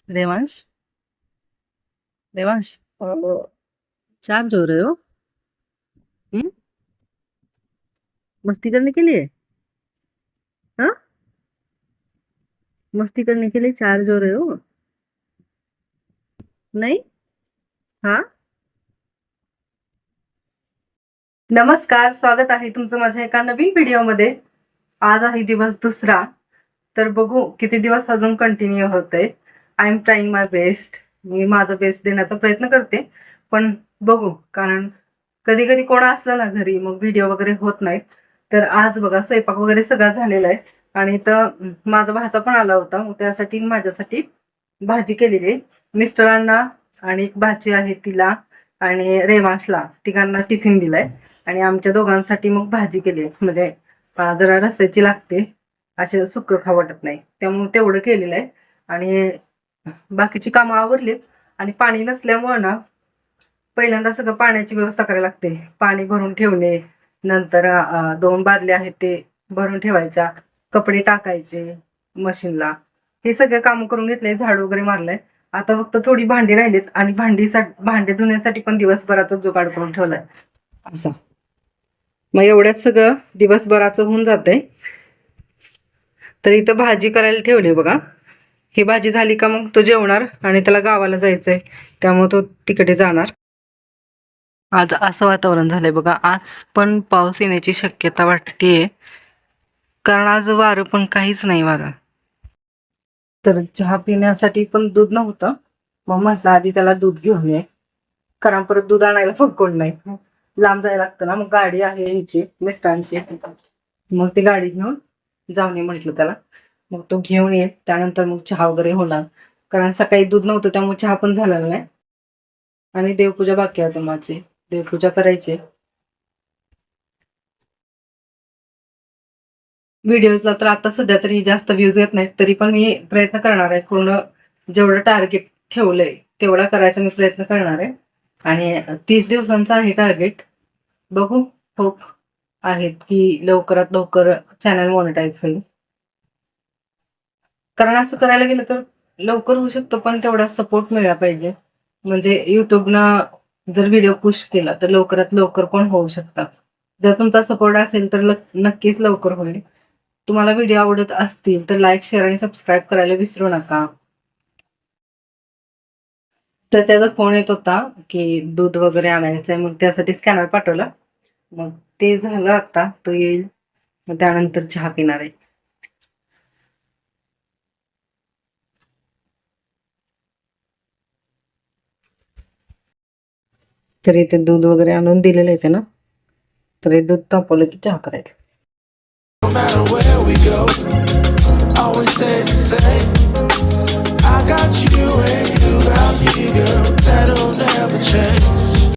Revansh Revansh charge हो रहे हो? हम्म? मस्ती करने के लिए? हाँ, मस्ती करने के लिए चार्ज हो रहे हो? नहीं? हाँ. नमस्कार, स्वागत आहे तुमचं माझ्या एका नवीन व्हिडिओमध्ये. आज आहे दिवस दुसरा. तर बघू किती दिवस अजून कंटिन्यू होतंय. I am trying my best. मी माझा बेस्ट देण्याचा प्रयत्न करते, पण बघू, कारण कधी कधी कोण असलं ना घरी मग व्हिडिओ वगैरे होत नाहीत. तर आज बघा स्वयंपाक वगैरे सगळा झालेला आहे आणि इथं माझा भाचा पण आला होता, मग त्यासाठी माझ्यासाठी भाजी केलेली आहे. मिस्टरांना आणि एक भाची आहे तिला आणि रेवांशला तिघांना टिफिन दिलाय आणि आमच्या दोघांसाठी मग भाजी केली आहे. म्हणजे जरा रस्स्याची लागते, असे सुक्क खावं वाटत नाही, त्यामुळे तेवढं केलेलं आहे. आणि बाकीची कामं आवरलीत आणि पाणी नसल्यामुळे ना पहिल्यांदा सगळं पाण्याची व्यवस्था करायला लागते. पाणी भरून ठेवणे, नंतर 2 बादल्या आहेत ते भरून ठेवायच्या, कपडे टाकायचे मशीनला, हे सगळं काम करून घेतलंय, झाडू वगैरे मारलंय. आता फक्त थोडी भांडी राहिलीत आणि भांडे धुण्यासाठी पण दिवसभराचा जुगाड करून ठेवलाय असा. मग एवढ्यात सगळं दिवसभराचं होऊन जातंय. तर इथं भाजी करायला ठेवली बघा. ही भाजी झाली का मग तो जेवणार आणि त्याला गावाला जायचंय, त्यामुळे तो तिकडे जाणार. आज असं वातावरण झालंय बघा. आज पण पाऊस येण्याची शक्यता वाटतेय, कारण आज वारं पण काहीच नाही वारं. तर चहा पिण्यासाठी पण दूध नव्हतं, मग म्हटलं आधी त्याला दूध घेऊन ये, कारण परत दूध आणायला पण कोण नाही, लांब जायला लागतं ना. मग गाडी आहे ह्याची मिस्टरांची, मग ती गाडी घेऊन जाऊन ये म्हटलं त्याला. मग तो घेऊन ये, त्यानंतर मग चहा वगैरे होणार, कारण सकाळी दूध नव्हतं त्यामुळे चहा पण झालेला नाही. आणि देवपूजा बाकी आहे माझी, देवपूजा करायची. व्हिडिओजला तर आता सध्या तरी जास्त व्ह्यूज येत नाहीत, तरी पण मी प्रयत्न करणार आहे, पूर्ण जेवढं टार्गेट ठेवलंय तेवढा करायचा मी प्रयत्न करणार आहे. आणि 30 दिवसांचा आहे टार्गेट. बघू, होप आहेत की लवकरात लवकर चॅनल मॉनिटाईज होईल. कारण असं करायला गेलं तर लवकर होऊ शकतं, पण तेवढा सपोर्ट मिळाला पाहिजे. म्हणजे युट्यूबनं जर व्हिडिओ पुश केला तर लवकरात लवकर पण होऊ शकतात. जर तुमचा सपोर्ट असेल तर नक्कीच लवकर होईल. तुम्हाला व्हिडिओ आवडत असतील तर लाईक, शेअर आणि सबस्क्राईब करायला विसरू नका. तर त्याचा फोन येत होता की दूध वगैरे आणायचं आहे, मग त्यासाठी स्कॅनर पाठवला. मग ते झालं, आता तो येईल, मग त्यानंतर चहा पिणार आहे. तर इथे दूध वगैरे आणून दिलेलं आहे ना, तर हे दूध तापवलं की चहा करायचं. No matter where we go, always stays the same.